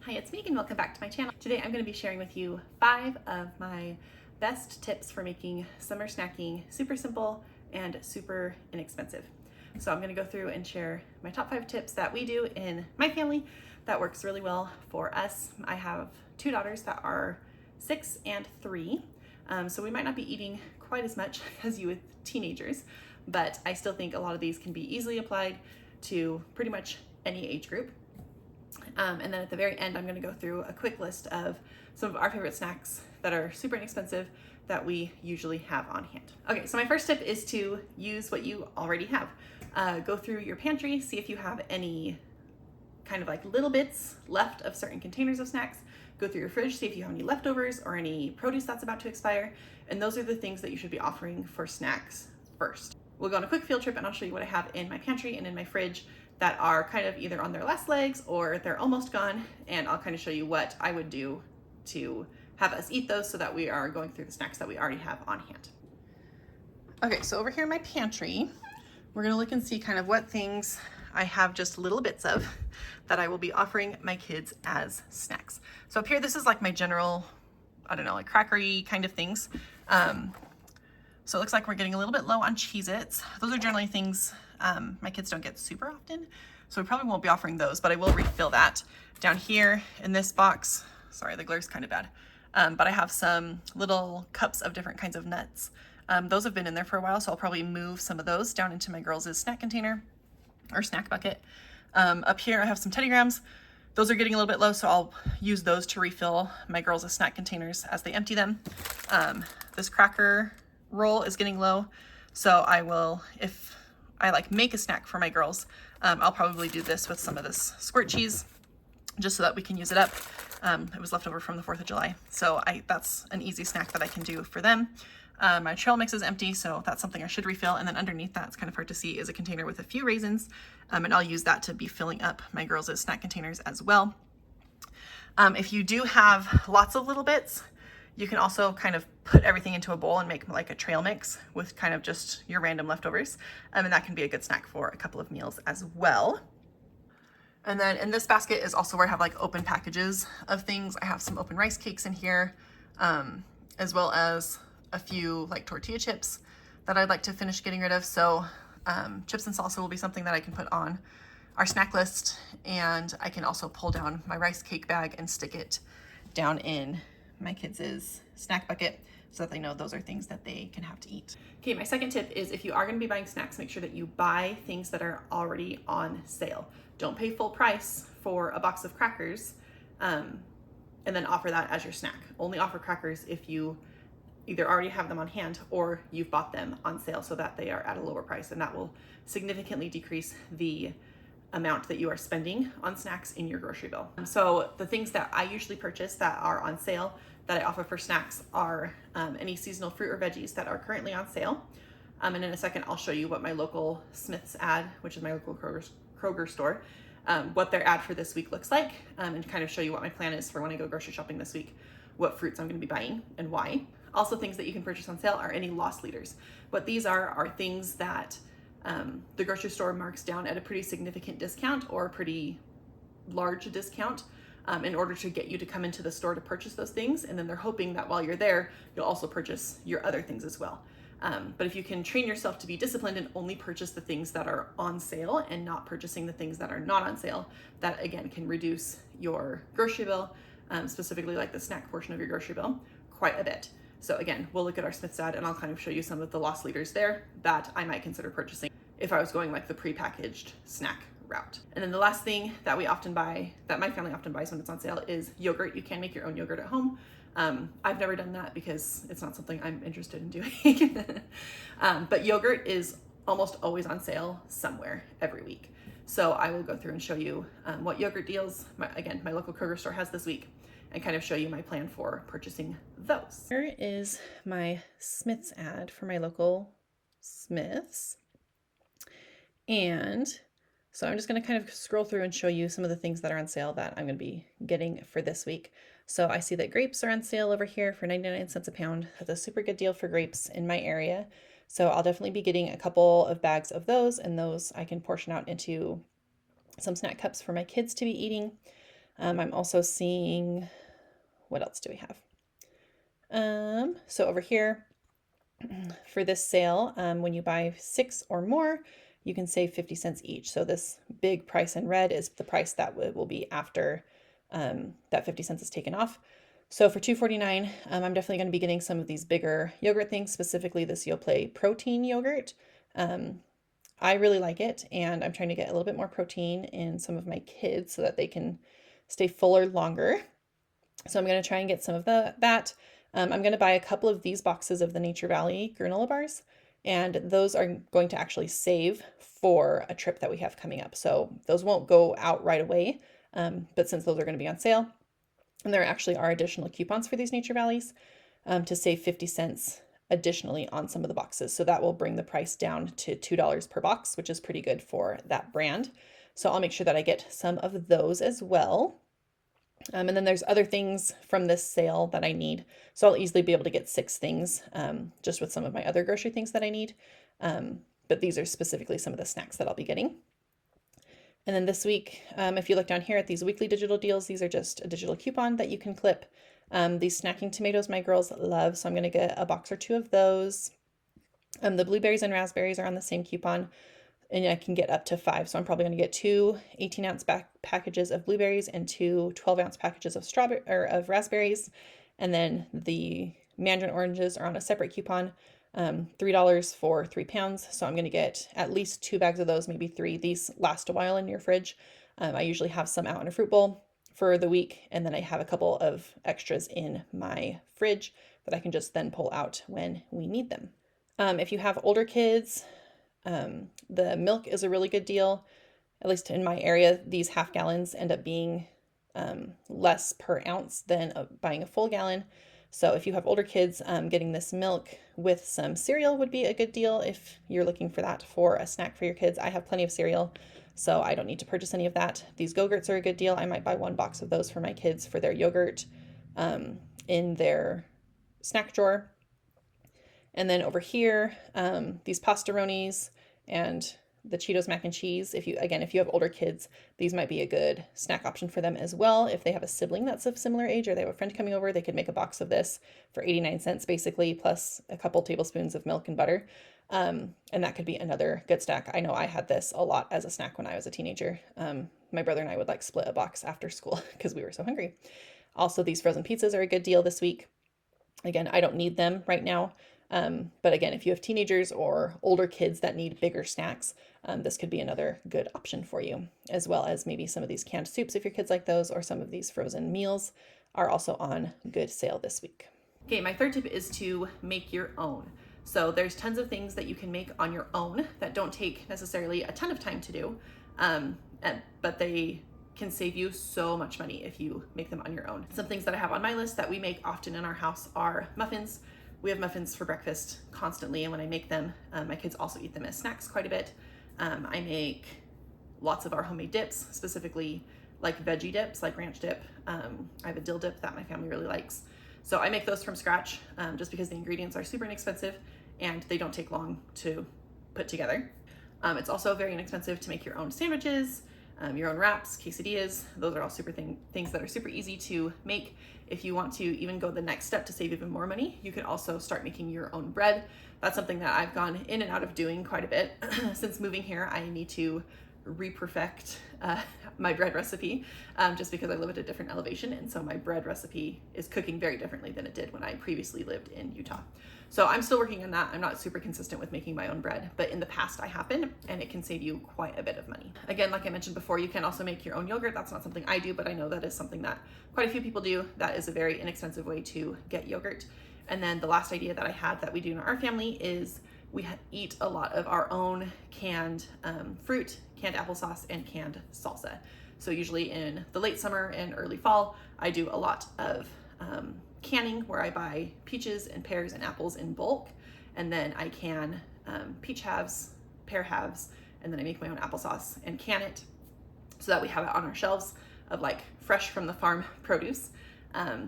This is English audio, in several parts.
Hi, it's Megan. Welcome back to my channel. Today I'm going to be sharing with you 5 of my best tips for making summer snacking super simple and super inexpensive. So I'm going to go through and share my top 5 tips that we do in my family that works really well for us. I have 2 daughters that are 6 and 3, so we might not be eating quite as much as you with teenagers, but I still think a lot of these can be easily applied to pretty much any age group. And then at the very end, I'm going to go through a quick list of some of our favorite snacks that are super inexpensive that we usually have on hand. Okay, so my first tip is to use what you already have. Go through your pantry, see if you have any kind of like little bits left of certain containers of snacks. Go through your fridge, see if you have any leftovers or any produce that's about to expire. And those are the things that you should be offering for snacks first. We'll go on a quick field trip and I'll show you what I have in my pantry and in my fridge that are kind of either on their last legs or they're almost gone, and I'll kind of show you what I would do to have us eat those so that we are going through the snacks that we already have on hand. Okay, so over here in my pantry, we're gonna look and see kind of what things I have just little bits of that I will be offering my kids as snacks. So up here, this is like my general, I don't know, like crackery kind of things. So it looks like we're getting a little bit low on Cheez-Its. Those are generally things my kids don't get super often, so we probably won't be offering those, but I will refill that. Down here in this box, sorry, the glur's kind of bad, but I have some little cups of different kinds of nuts. Those have been in there for a while, so I'll probably move some of those down into my girls' snack container or snack bucket. Up here I have some Teddy Grahams. Those are getting a little bit low, so I'll use those to refill my girls' snack containers as they empty them. This cracker roll is getting low, so I will, if I like make a snack for my girls, I'll probably do this with some of this squirt cheese just so that we can use it up. It was left over from the 4th of July, so that's an easy snack that I can do for them. My trail mix is empty, so that's something I should refill. And then underneath that, it's kind of hard to see, is a container with a few raisins, and I'll use that to be filling up my girls' snack containers as well. If you do have lots of little bits, you can also kind of put everything into a bowl and make like a trail mix with kind of just your random leftovers. And that can be a good snack for a couple of meals as well. And then in this basket is also where I have like open packages of things. I have some open rice cakes in here, as well as a few like tortilla chips that I'd like to finish getting rid of. So chips and salsa will be something that I can put on our snack list. And I can also pull down my rice cake bag and stick it down in my kids' snack bucket so that they know those are things that they can have to eat. Okay, my second tip is if you are going to be buying snacks, make sure that you buy things that are already on sale. Don't pay full price for a box of crackers and then offer that as your snack. Only offer crackers if you either already have them on hand or you've bought them on sale so that they are at a lower price, and that will significantly decrease the amount that you are spending on snacks in your grocery bill. So the things that I usually purchase that are on sale that I offer for snacks are any seasonal fruit or veggies that are currently on sale. And in a second, I'll show you what my local Smith's ad, which is my local Kroger store, what their ad for this week looks like, and kind of show you what my plan is for when I go grocery shopping this week, what fruits I'm gonna be buying and why. Also, things that you can purchase on sale are any loss leaders. What these are things that the grocery store marks down at a pretty significant discount or a pretty large discount in order to get you to come into the store to purchase those things. And then they're hoping that while you're there, you'll also purchase your other things as well. But if you can train yourself to be disciplined and only purchase the things that are on sale and not purchasing the things that are not on sale, that again can reduce your grocery bill, specifically like the snack portion of your grocery bill, quite a bit. So again, we'll look at our Smith's ad and I'll kind of show you some of the loss leaders there that I might consider purchasing if I was going like the pre-packaged snack route. And then the last thing that we often buy, that my family often buys when it's on sale, is yogurt. You can make your own yogurt at home. I've never done that because it's not something I'm interested in doing. But yogurt is almost always on sale somewhere every week. So I will go through and show you what yogurt deals, my local Kroger store has this week, and kind of show you my plan for purchasing those. Here is my Smith's ad for my local Smith's. And so I'm just going to kind of scroll through and show you some of the things that are on sale that I'm going to be getting for this week. So I see that grapes are on sale over here for 99 cents a pound. That's a super good deal for grapes in my area. So I'll definitely be getting a couple of bags of those, and those I can portion out into some snack cups for my kids to be eating. I'm also seeing, what else do we have? So over here for this sale, when you buy 6 or more, you can save 50 cents each. So this big price in red is the price that will be after that 50 cents is taken off. So for $2.49, I'm definitely going to be getting some of these bigger yogurt things, specifically this Yoplait protein yogurt. I really like it, and I'm trying to get a little bit more protein in some of my kids so that they can stay fuller longer. So I'm going to try and get some of that. I'm going to buy a couple of these boxes of the Nature Valley granola bars, and those are going to actually save for a trip that we have coming up. So those won't go out right away, but since those are going to be on sale, and there actually are additional coupons for these Nature Valleys to save 50 cents additionally on some of the boxes. So that will bring the price down to $2 per box, which is pretty good for that brand. So I'll make sure that I get some of those as well. And then there's other things from this sale that I need. So I'll easily be able to get 6 things just with some of my other grocery things that I need. But these are specifically some of the snacks that I'll be getting. And then this week, if you look down here at these weekly digital deals, these are just a digital coupon that you can clip. These snacking tomatoes my girls love, so I'm going to get a box or 2 of those. The blueberries and raspberries are on the same coupon, and I can get up to 5. So I'm probably going to get 2 18-ounce packages of blueberries and 2 12-ounce packages of of raspberries. And then the mandarin oranges are on a separate coupon, $3 for 3 pounds. So I'm going to get at least 2 bags of those, maybe 3. These last a while in your fridge. I usually have some out in a fruit bowl for the week, and then I have a couple of extras in my fridge that I can just then pull out when we need them. If you have older kids, the milk is a really good deal. At least in my area, these half gallons end up being less per ounce than buying a full gallon. So if you have older kids, getting this milk with some cereal would be a good deal if you're looking for that for a snack for your kids. I have plenty of cereal, so I don't need to purchase any of that. These Go-Gurts are a good deal. I might buy 1 box of those for my kids for their yogurt in their snack drawer. And then over here, these pastaronis and the Cheetos mac and cheese. If you have older kids, these might be a good snack option for them as well. If they have a sibling that's of similar age or they have a friend coming over, they could make a box of this for 89 cents basically, plus a couple tablespoons of milk and butter. And that could be another good snack. I know I had this a lot as a snack when I was a teenager. My brother and I would like split a box after school because we were so hungry. Also, these frozen pizzas are a good deal this week. Again, I don't need them right now. But again, if you have teenagers or older kids that need bigger snacks, this could be another good option for you, as well as maybe some of these canned soups if your kids like those, or some of these frozen meals are also on good sale this week. Okay, my third tip is to make your own. So there's tons of things that you can make on your own that don't take necessarily a ton of time to do, but they can save you so much money if you make them on your own. Some things that I have on my list that we make often in our house are muffins. We have muffins for breakfast constantly, and when I make them, my kids also eat them as snacks quite a bit. I make lots of our homemade dips, specifically like veggie dips, like ranch dip. I have a dill dip that my family really likes. So I make those from scratch just because the ingredients are super inexpensive and they don't take long to put together. It's also very inexpensive to make your own sandwiches, your own wraps, quesadillas. Those are all things that are super easy to make. If you want to even go the next step to save even more money, you can also start making your own bread. That's something that I've gone in and out of doing quite a bit. Since moving here, I need to re-perfect my bread recipe just because I live at a different elevation, and so my bread recipe is cooking very differently than it did when I previously lived in Utah. So I'm still working on that. I'm not super consistent with making my own bread, but in the past I have been, and it can save you quite a bit of money. Again, like I mentioned before, you can also make your own yogurt. That's not something I do, but I know that is something that quite a few people do. That is a very inexpensive way to get yogurt. And then the last idea that I had that we do in our family is we eat a lot of our own canned fruit, canned applesauce, and canned salsa. So usually in the late summer and early fall, I do a lot of canning where I buy peaches and pears and apples in bulk, and then I can peach halves, pear halves, and then I make my own applesauce and can it so that we have it on our shelves of like fresh from the farm produce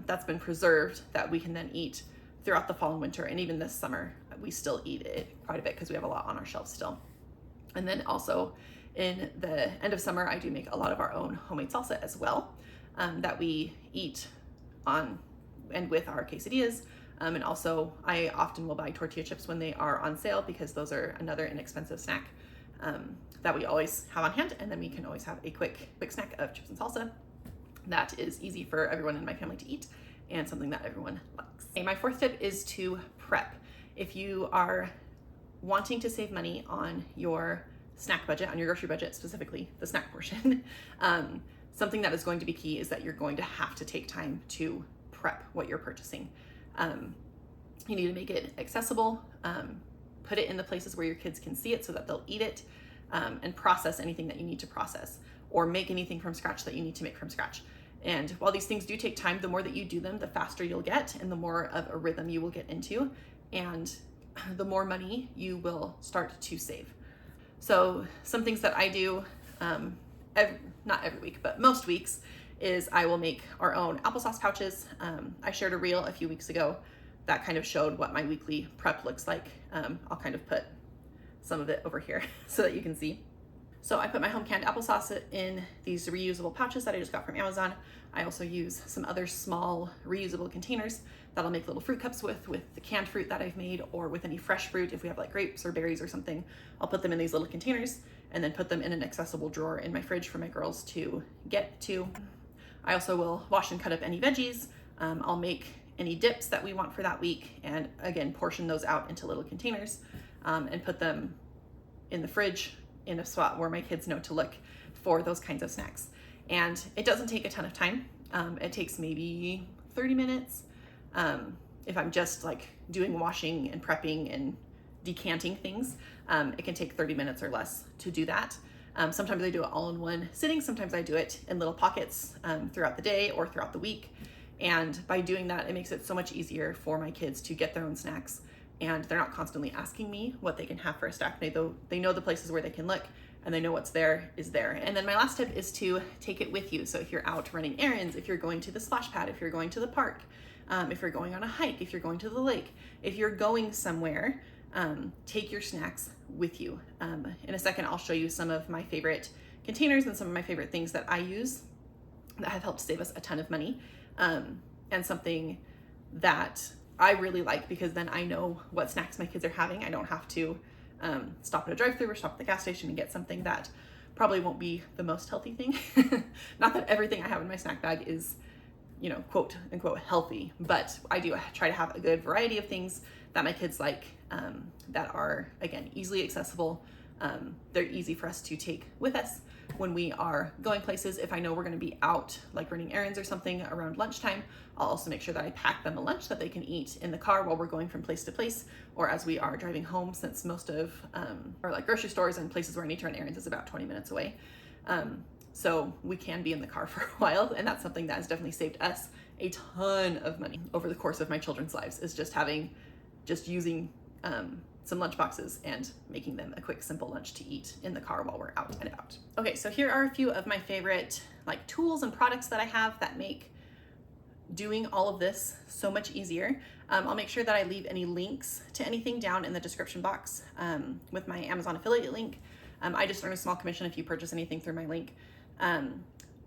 that's been preserved that we can then eat throughout the fall and winter. And even this summer, we still eat it quite a bit because we have a lot on our shelves still. And then also in the end of summer, I do make a lot of our own homemade salsa as well. that we eat on and with our quesadillas. And also I often will buy tortilla chips when they are on sale, because those are another inexpensive snack that we always have on hand. And then we can always have a quick snack of chips and salsa that is easy for everyone in my family to eat and something that everyone likes. Okay, my fourth tip is to prep. If you are wanting to save money on your snack budget, on your grocery budget, specifically the snack portion, something that is going to be key is that you're going to have to take time to prep what you're purchasing. You need to make it accessible, put it in the places where your kids can see it so that they'll eat it, and process anything that you need to process, or make anything from scratch that you need to make from scratch. And while these things do take time, the more that you do them, the faster you'll get, and the more of a rhythm you will get into, and the more money you will start to save. So some things that I do, not every week, but most weeks, is I will make our own applesauce pouches. I shared a reel a few weeks ago that kind of showed what my weekly prep looks like. I'll kind of put some of it over here so that you can see. So I put my home canned applesauce in these reusable pouches that I just got from Amazon. I also use some other small reusable containers that I'll make little fruit cups with the canned fruit that I've made, or with any fresh fruit. If we have like grapes or berries or something, I'll put them in these little containers and then put them in an accessible drawer in my fridge for my girls to get to. I also will wash and cut up any veggies. I'll make any dips that we want for that week, and again, portion those out into little containers, and put them in the fridge in a spot where my kids know to look for those kinds of snacks. And it doesn't take a ton of time. It takes maybe 30 minutes. If I'm just like doing washing and prepping and decanting things, it can take 30 minutes or less to do that. Sometimes I do it all in one sitting. Sometimes I do it in little pockets throughout the day or throughout the week. And by doing that, it makes it so much easier for my kids to get their own snacks, and they're not constantly asking me what they can have for a snack. They know the places where they can look, and they know what's there is there. And then my last tip is to take it with you. So if you're out running errands, if you're going to the splash pad, if you're going to the park, if you're going on a hike, if you're going to the lake, if you're going somewhere, take your snacks with you. In a second, I'll show you some of my favorite containers and some of my favorite things that I use that have helped save us a ton of money, and something that I really like, because then I know what snacks my kids are having. I don't have to stop at a drive-thru or stop at the gas station and get something that probably won't be the most healthy thing. Not that everything I have in my snack bag is, quote unquote healthy, but I do try to have a good variety of things that my kids like, that are, again, easily accessible. They're easy for us to take with us when we are going places. If I know we're going to be out, like running errands or something around lunchtime, I'll also make sure that I pack them a lunch that they can eat in the car while we're going from place to place, or as we are driving home, since most of or like grocery stores and places where I need to run errands is about 20 minutes away. So we can be in the car for a while, and that's something that has definitely saved us a ton of money over the course of my children's lives, is just using some lunch boxes and making them a quick, simple lunch to eat in the car while we're out and about. Okay, so here are a few of my favorite tools and products that I have that make doing all of this so much easier. I'll make sure that I leave any links to anything down in the description box with my Amazon affiliate link. I just earn a small commission if you purchase anything through my link.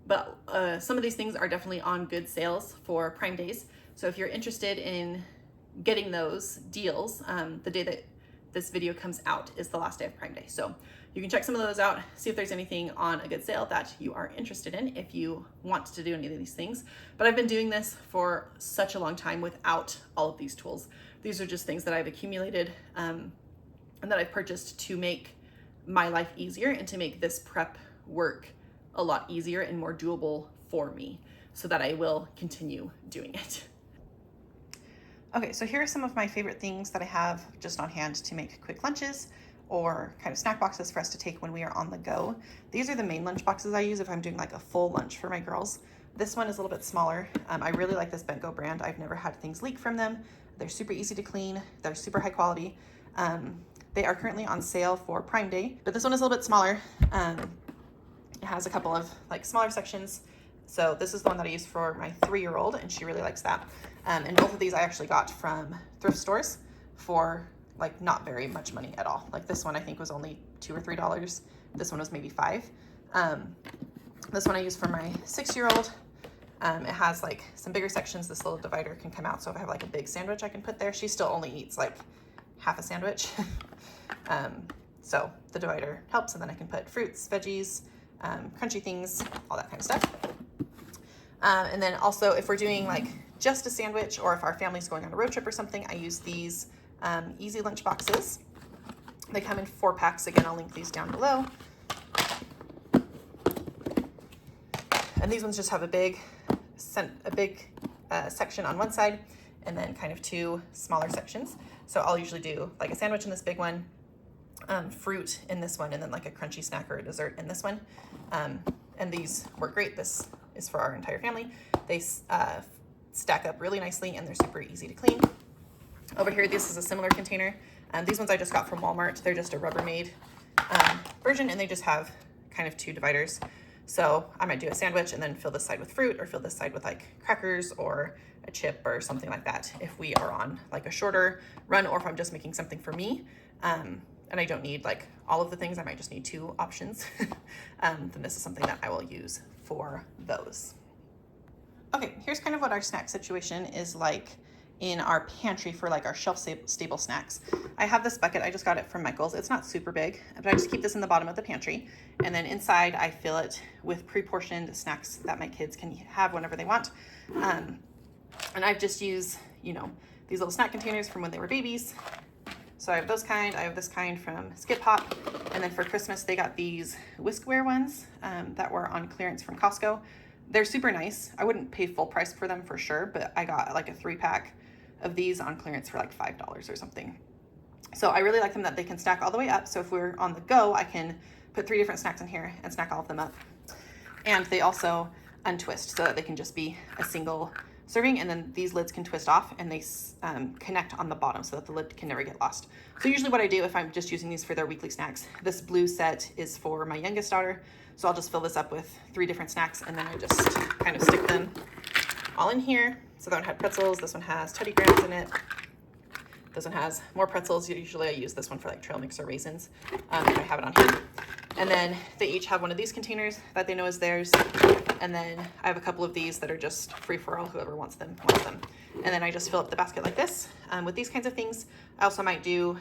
But some of these things are definitely on good sales for Prime Days. So if you're interested in getting those deals, the day that this video comes out is the last day of Prime Day. So you can check some of those out, see if there's anything on a good sale that you are interested in if you want to do any of these things. But I've been doing this for such a long time without all of these tools. These are just things that I've accumulated and that I've purchased to make my life easier and to make this prep work a lot easier and more doable for me, so that I will continue doing it. Okay, so here are some of my favorite things that I have just on hand to make quick lunches or kind of snack boxes for us to take when we are on the go. These are the main lunch boxes I use if I'm doing like a full lunch for my girls. This one is a little bit smaller. I really like this Bentgo brand. I've never had things leak from them. They're super easy to clean. They're super high quality. They are currently on sale for Prime Day, but this one is a little bit smaller. It has a couple of smaller sections. So this is the one that I use for my 3-year-old, and she really likes that. And both of these I actually got from thrift stores for not very much money at all. This one I think was only $2 or $3. This one was maybe $5. This one I use for my 6-year-old, It has like some bigger sections. This little divider can come out. So if I have like a big sandwich, I can put there. She still only eats like half a sandwich. So the divider helps, and then I can put fruits, veggies, crunchy things, all that kind of stuff. And then also if we're doing like just a sandwich, or if our family's going on a road trip or something, I use these easy lunch boxes. They come in 4 packs. Again, I'll link these down below. And these ones just have a big section on one side, and then kind of 2 smaller sections. So I'll usually do like a sandwich in this big one, fruit in this one, and then like a crunchy snack or a dessert in this one. And these work great. This is for our entire family. They stack up really nicely, and they're super easy to clean. Over here, this is a similar container. These ones I just got from Walmart. They're just a Rubbermaid version, and they just have kind of 2 dividers. So I might do a sandwich and then fill this side with fruit, or fill this side with like crackers or a chip or something like that if we are on like a shorter run, or if I'm just making something for me. And I don't need like all of the things, I might just need 2 options. Then this is something that I will use for those. Okay, here's kind of what our snack situation is like in our pantry for like our shelf stable snacks. I have this bucket, I just got it from Michael's. It's not super big, but I just keep this in the bottom of the pantry. And then inside I fill it with pre-portioned snacks that my kids can have whenever they want. And I've just used, you know, these little snack containers from when they were babies. So I have those kind, I have this kind from Skip Hop. And then for Christmas, they got these whiskware ones that were on clearance from Costco. They're super nice. I wouldn't pay full price for them for sure, but I got like a 3-pack of these on clearance for like $5 or something. So I really like them that they can stack all the way up. So if we're on the go, I can put 3 different snacks in here and snack all of them up. And they also untwist so that they can just be a single serving, and then these lids can twist off, and they connect on the bottom so that the lid can never get lost. So usually what I do if I'm just using these for their weekly snacks, this blue set is for my youngest daughter. So I'll just fill this up with 3 different snacks, and then I just kind of stick them all in here. So that one had pretzels, this one has Teddy Grahams in it. This one has more pretzels. Usually I use this one for like trail mix or raisins if I have it on hand. And then they each have one of these containers that they know is theirs. And then I have a couple of these that are just free for all, whoever wants them. And then I just fill up the basket like this with these kinds of things. I also might do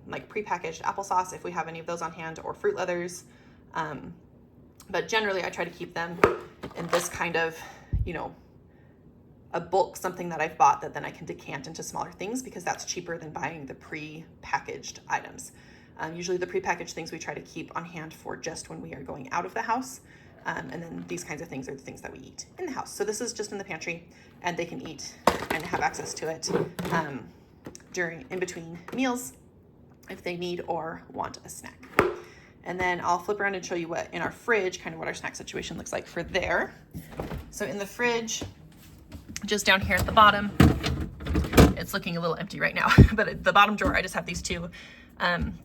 like prepackaged applesauce if we have any of those on hand, or fruit leathers. But generally I try to keep them in this kind of, you know, a bulk, something that I've bought that then I can decant into smaller things, because that's cheaper than buying the pre-packaged items. Usually the pre-packaged things we try to keep on hand for just when we are going out of the house. And then these kinds of things are the things that we eat in the house. So this is just in the pantry, and they can eat and have access to it in between meals if they need or want a snack. And then I'll flip around and show you what in our fridge, kind of what our snack situation looks like for there. So in the fridge, just down here at the bottom, it's looking a little empty right now, but at the bottom drawer, I just have these 2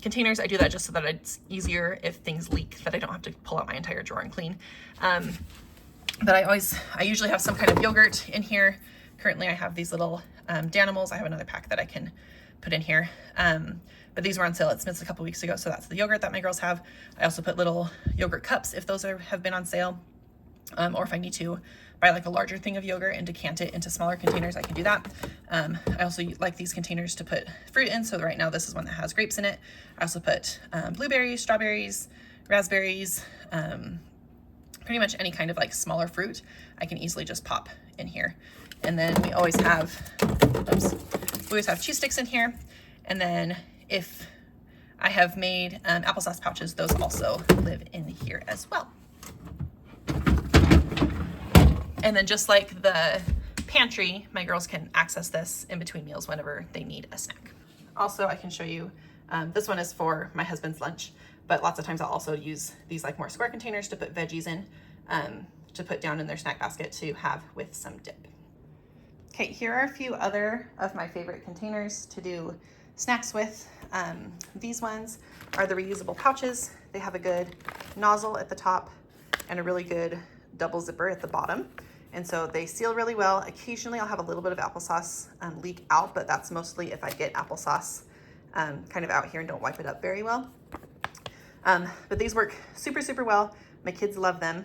containers. I do that just so that it's easier if things leak, that I don't have to pull out my entire drawer and clean. But I usually have some kind of yogurt in here. Currently I have these little Danimals. I have another pack that I can put in here. But these were on sale at Smith's a couple weeks ago, so that's the yogurt that my girls have. I also put little yogurt cups if those have been on sale. Or if I need to buy like a larger thing of yogurt and decant it into smaller containers, I can do that. I also like these containers to put fruit in. So right now this is one that has grapes in it. I also put blueberries, strawberries, raspberries, pretty much any kind of like smaller fruit I can easily just pop in here. And then we always have cheese sticks in here. And then if I have made applesauce pouches, those also live in here as well. And then just like the pantry, my girls can access this in between meals whenever they need a snack. Also, I can show you, this one is for my husband's lunch, but lots of times I'll also use these like more square containers to put veggies in, to put down in their snack basket to have with some dip. Okay, here are a few other of my favorite containers to do snacks with. These ones are the reusable pouches. They have a good nozzle at the top and a really good double zipper at the bottom. And so they seal really well. Occasionally I'll have a little bit of applesauce leak out, but that's mostly if I get applesauce kind of out here and don't wipe it up very well. But these work super, super well. My kids love them.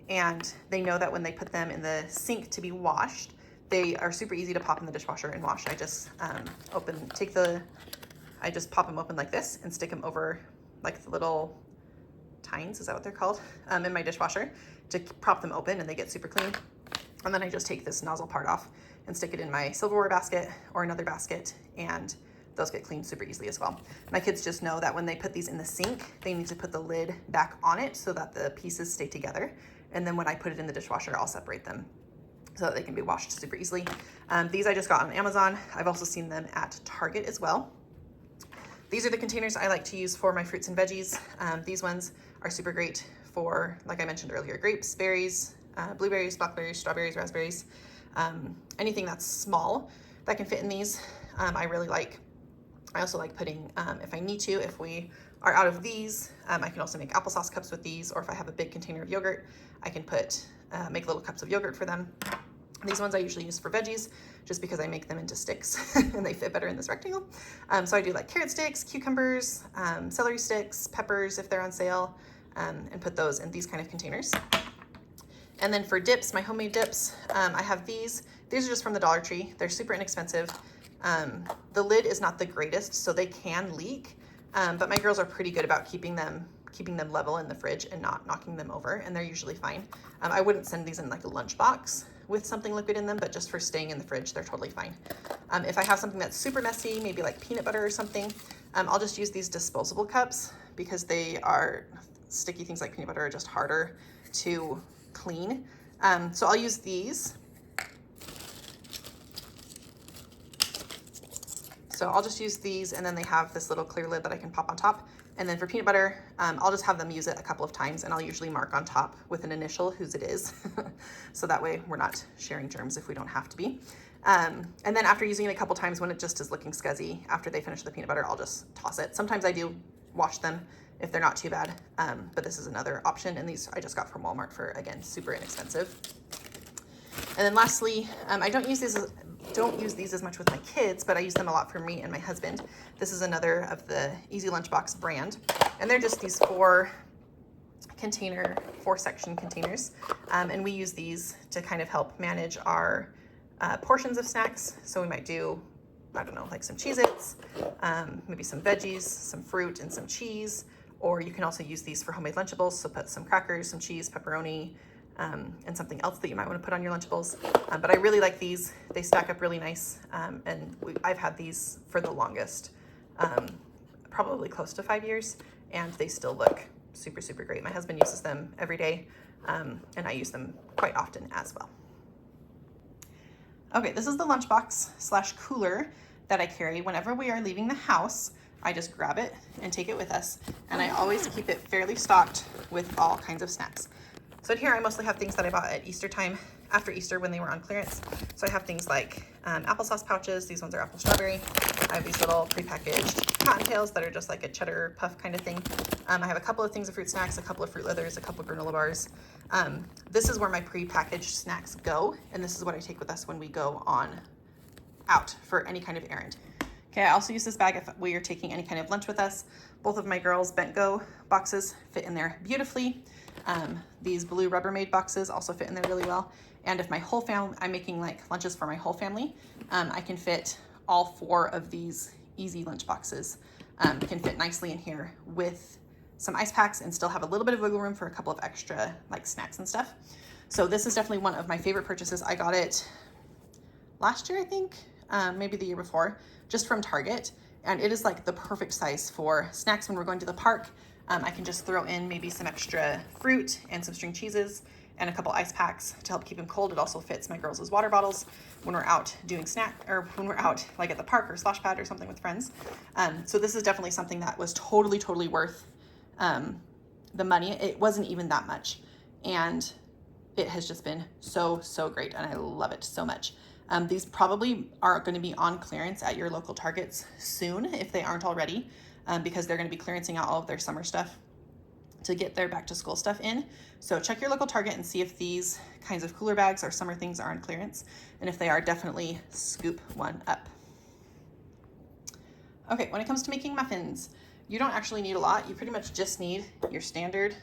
and they know that when they put them in the sink to be washed, they are super easy to pop in the dishwasher and wash. I just I just pop them open like this and stick them over like the little tines, is that what they're called, in my dishwasher to prop them open, and they get super clean. And then I just take this nozzle part off and stick it in my silverware basket or another basket, and those get cleaned super easily as well. My kids just know that when they put these in the sink, they need to put the lid back on it so that the pieces stay together. And then when I put it in the dishwasher, I'll separate them so that they can be washed super easily. These I just got on Amazon. I've also seen them at Target as well. These are the containers I like to use for my fruits and veggies. These ones are super great for, like I mentioned earlier, grapes, berries, blueberries, blackberries, strawberries, raspberries, anything that's small that can fit in these. I really like. I also like putting, if I need to, if we are out of these, I can also make applesauce cups with these, or if I have a big container of yogurt, I can make little cups of yogurt for them. These ones I usually use for veggies, just because I make them into sticks and they fit better in this rectangle. So I do like carrot sticks, cucumbers, celery sticks, peppers if they're on sale, and put those in these kind of containers. And then for dips, my homemade dips, I have these. These are just from the Dollar Tree. They're super inexpensive. The lid is not the greatest, so they can leak, but my girls are pretty good about keeping them level in the fridge and not knocking them over, and they're usually fine. I wouldn't send these in like a lunch box with something liquid in them, but just for staying in the fridge, they're totally fine. If I have something that's super messy, maybe like peanut butter or something, I'll just use these disposable cups, because sticky things like peanut butter are just harder to clean. So I'll use these. So I'll just use these, and then they have this little clear lid that I can pop on top. And then for peanut butter, I'll just have them use it a couple of times, and I'll usually mark on top with an initial whose it is. So that way we're not sharing germs if we don't have to be. And then after using it a couple times, when it just is looking scuzzy, after they finish the peanut butter, I'll just toss it. Sometimes I do wash them if they're not too bad, but this is another option. And these I just got from Walmart for, again, super inexpensive. And then lastly, I don't use these as much with my kids, but I use them a lot for me and my husband. This is another of the Easy Lunchbox brand, and they're just these 4-section containers, and we use these to kind of help manage our portions of snacks. So we might do, I don't know, like some Cheez-Its, maybe some veggies, some fruit, and some cheese. Or you can also use these for homemade Lunchables, so put some crackers, some cheese, pepperoni, and something else that you might want to put on your Lunchables. But I really like these. They stack up really nice, and I've had these for the longest, probably close to 5 years, and they still look super, super great. My husband uses them every day, and I use them quite often as well. Okay, this is the lunchbox / cooler that I carry whenever we are leaving the house. I just grab it and take it with us, and I always keep it fairly stocked with all kinds of snacks. So in here I mostly have things that I bought at Easter time, after Easter when they were on clearance. So I have things like applesauce pouches. These ones are apple strawberry. I have these little prepackaged cottontails that are just like a cheddar puff kind of thing. I have a couple of things of fruit snacks, a couple of fruit leathers, a couple of granola bars. This is where my prepackaged snacks go, and this is what I take with us when we go out for any kind of errand. Okay, I also use this bag if we are taking any kind of lunch with us. Both of my girls' Bent Go boxes fit in there beautifully. These blue Rubbermaid boxes also fit in there really well. And if my whole family, I'm making like lunches for my whole family, I can fit all 4 of these Easy lunch boxes. Can fit nicely in here with some ice packs and still have a little bit of wiggle room for a couple of extra like snacks and stuff. So this is definitely one of my favorite purchases. I got it last year, I think, maybe the year before, just from Target. And it is like the perfect size for snacks when we're going to the park. I can just throw in maybe some extra fruit and some string cheeses and a couple ice packs to help keep them cold. It also fits my girls' water bottles when we're out doing or when we're out like at the park or Slosh Pad or something with friends. So this is definitely something that was totally worth the money. It wasn't even that much, and it has just been so great, and I love it so much. These probably are going to be on clearance at your local Targets soon if they aren't already, because they're going to be clearancing out all of their summer stuff to get their back to school stuff in. So check your local Target and see if these kinds of cooler bags or summer things are on clearance. And if they are, definitely scoop one up. Okay, when it comes to making muffins, you don't actually need a lot. You pretty much just need your standard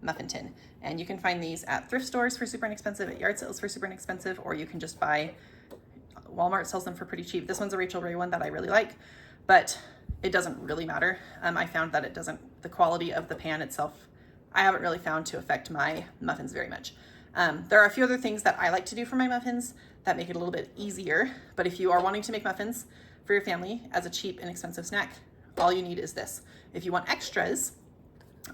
muffin tin. And you can find these at thrift stores for super inexpensive, at yard sales for super inexpensive, or you can just buy, Walmart sells them for pretty cheap. This one's a Rachel Ray one that I really like, but it doesn't really matter. I found that the quality of the pan itself, I haven't really found to affect my muffins very much. There are a few other things that I like to do for my muffins that make it a little bit easier, but if you are wanting to make muffins for your family as a cheap, inexpensive snack, all you need is this. If you want extras,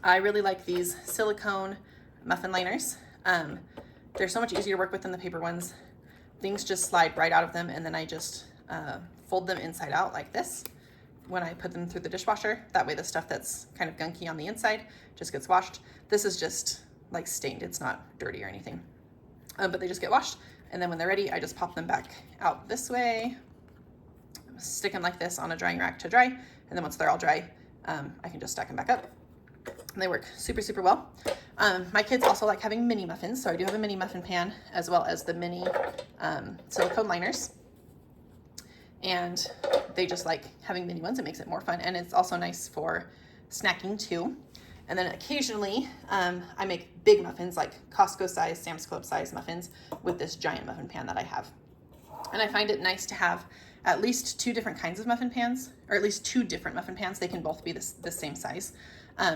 I really like these silicone muffin liners. They're so much easier to work with than the paper ones. Things just slide right out of them, and then I just fold them inside out like this when I put them through the dishwasher. That way the stuff that's kind of gunky on the inside just gets washed. This is just like stained, it's not dirty or anything. But they just get washed, and then when they're ready, I just pop them back out this way, stick them like this on a drying rack to dry, and then once they're all dry, I can just stack them back up. And they work super, super well. My kids also like having mini muffins, so I do have a mini muffin pan as well as the mini silicone liners. And they just like having mini ones. It makes it more fun, and it's also nice for snacking too. And then occasionally I make big muffins, like Costco size, Sam's Club size muffins with this giant muffin pan that I have. And I find it nice to have at least two different kinds of muffin pans, or at least two different muffin pans. They can both be the same size.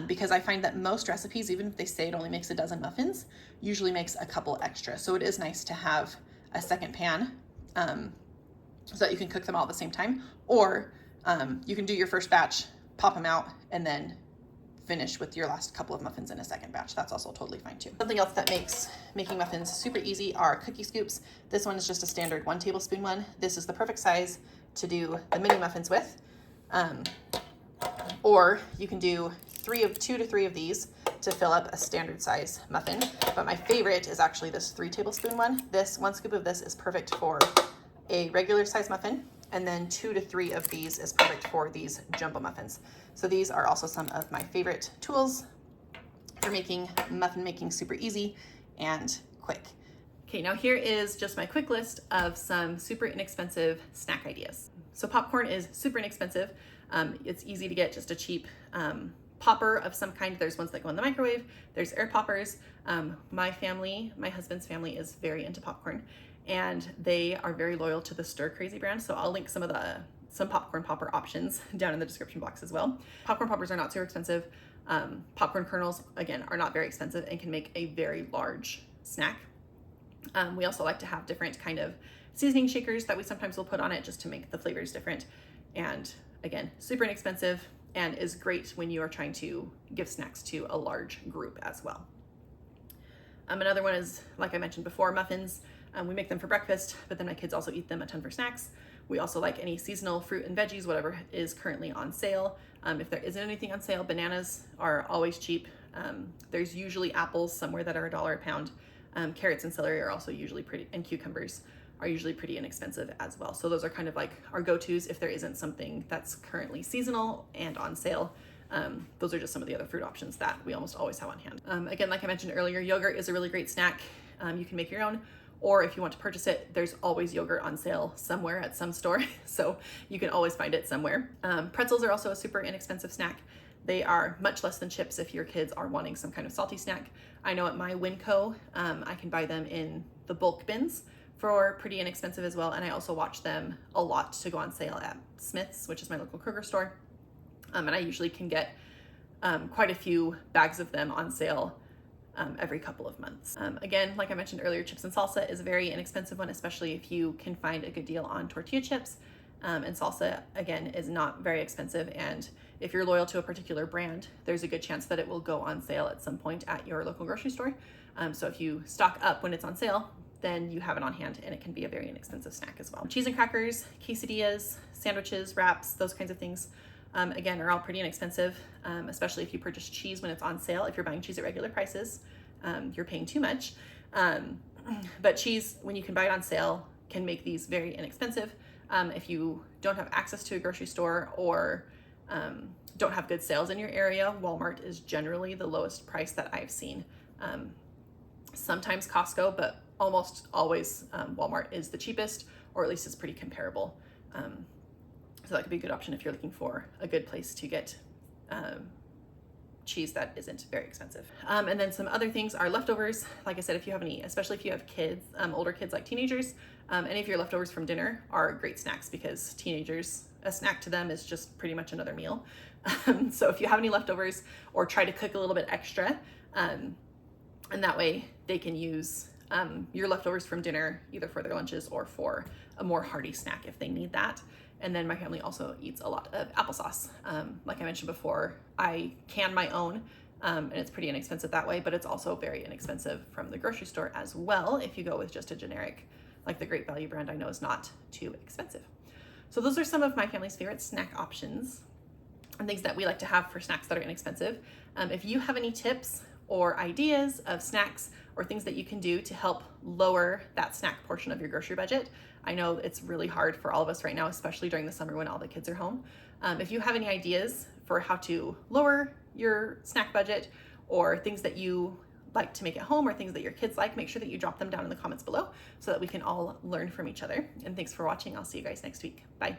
Because I find that most recipes, even if they say it only makes a dozen muffins, usually makes a couple extra. So it is nice to have a second pan so that you can cook them all at the same time. Or you can do your first batch, pop them out, and then finish with your last couple of muffins in a second batch. That's also totally fine too. Something else that makes making muffins super easy are cookie scoops. This one is just a standard 1 tablespoon one. This is the perfect size to do the mini muffins with. Or you can do 2 to 3 of these to fill up a standard size muffin. But my favorite is actually this 3 tablespoon one. This 1 scoop of this is perfect for a regular size muffin, and then 2 to 3 of these is perfect for these jumbo muffins. So these are also some of my favorite tools for making muffin making super easy and quick. Okay, now here is just my quick list of some super inexpensive snack ideas. So popcorn is super inexpensive. It's easy to get just a cheap popper of some kind. There's ones that go in the microwave. There's air poppers. My husband's family is very into popcorn, and they are very loyal to the Stir Crazy brand. So I'll link some popcorn popper options down in the description box as well. Popcorn poppers are not super expensive. Popcorn kernels, again, are not very expensive and can make a very large snack. We also like to have different kind of seasoning shakers that we sometimes will put on it just to make the flavors different. And again, super inexpensive and is great when you are trying to give snacks to a large group as well. Another one is, like I mentioned before, muffins. We make them for breakfast, but then my kids also eat them a ton for snacks. We also like any seasonal fruit and veggies, whatever is currently on sale. If there isn't anything on sale, bananas are always cheap. There's usually apples somewhere that are $1 a pound. Carrots and celery are also usually pretty, and cucumbers are usually pretty inexpensive as well. So those are kind of like our go-tos if there isn't something that's currently seasonal and on sale. Those are just some of the other fruit options that we almost always have on hand. Again, like I mentioned earlier, yogurt is a really great snack. You can make your own, or if you want to purchase it, there's always yogurt on sale somewhere at some store. So you can always find it somewhere. Pretzels are also a super inexpensive snack. They are much less than chips if your kids are wanting some kind of salty snack. I know at my Winco, I can buy them in the bulk bins for pretty inexpensive as well. And I also watch them a lot to go on sale at Smith's, which is my local Kroger store. And I usually can get quite a few bags of them on sale every couple of months. Again, like I mentioned earlier, chips and salsa is a very inexpensive one, especially if you can find a good deal on tortilla chips. And salsa, again, is not very expensive. And if you're loyal to a particular brand, there's a good chance that it will go on sale at some point at your local grocery store. So if you stock up when it's on sale, then you have it on hand, and it can be a very inexpensive snack as well. Cheese and crackers, quesadillas, sandwiches, wraps, those kinds of things, again, are all pretty inexpensive, especially if you purchase cheese when it's on sale. If you're buying cheese at regular prices, you're paying too much. But cheese, when you can buy it on sale, can make these very inexpensive. If you don't have access to a grocery store or don't have good sales in your area, Walmart is generally the lowest price that I've seen. Sometimes Costco, but almost always Walmart is the cheapest, or at least it's pretty comparable. So that could be a good option if you're looking for a good place to get cheese that isn't very expensive. And then some other things are leftovers. Like I said, if you have any, especially if you have kids, older kids like teenagers, any of your leftovers from dinner are great snacks, because teenagers, a snack to them is just pretty much another meal. So if you have any leftovers, or try to cook a little bit extra, and that way they can use your leftovers from dinner either for their lunches or for a more hearty snack if they need that. And then my family also eats a lot of applesauce. Like I mentioned before, I can my own, and it's pretty inexpensive that way, but it's also very inexpensive from the grocery store as well if you go with just a generic, like the Great Value brand I know is not too expensive. So those are some of my family's favorite snack options and things that we like to have for snacks that are inexpensive. If you have any tips or ideas of snacks or things that you can do to help lower that snack portion of your grocery budget, I know it's really hard for all of us right now, especially during the summer when all the kids are home. If you have any ideas for how to lower your snack budget, or things that you like to make at home, or things that your kids like, make sure that you drop them down in the comments below so that we can all learn from each other. And thanks for watching. I'll see you guys next week. Bye.